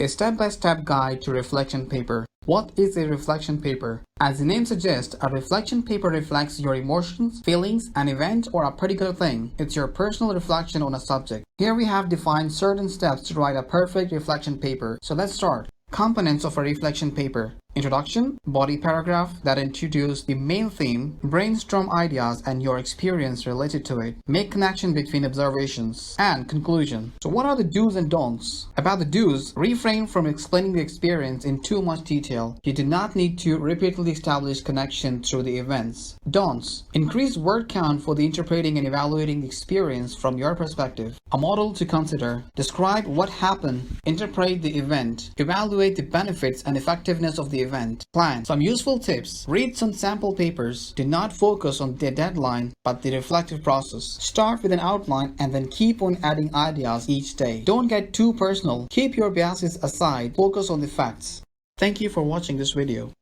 a step-by-step guide to reflection paper. What is a reflection paper? As the name suggests, a reflection paper reflects your emotions, feelings, an event, or a particular thing. It's your personal reflection on a subject. Here we have defined certain steps to write a perfect reflection paper. So let's start. Components of a reflection paper. Introduction, body paragraph that introduce the main theme, brainstorm ideas and your experience related to it, make connection between observations, and conclusion. So what are the do's and don'ts? About the do's, refrain from explaining the experience in too much detail. You do not need to repeatedly establish connection through the events. Don'ts, increase word count for the interpreting and evaluating the experience from your perspective. A model to consider, describe what happened, interpret the event, evaluate the benefits and effectiveness of the event. Plan. Some useful tips. Read some sample papers. Do not focus on the deadline, but the reflective process. Start with an outline and then keep on adding ideas each day. Don't get too personal. Keep your biases aside. Focus on the facts. Thank you for watching this video.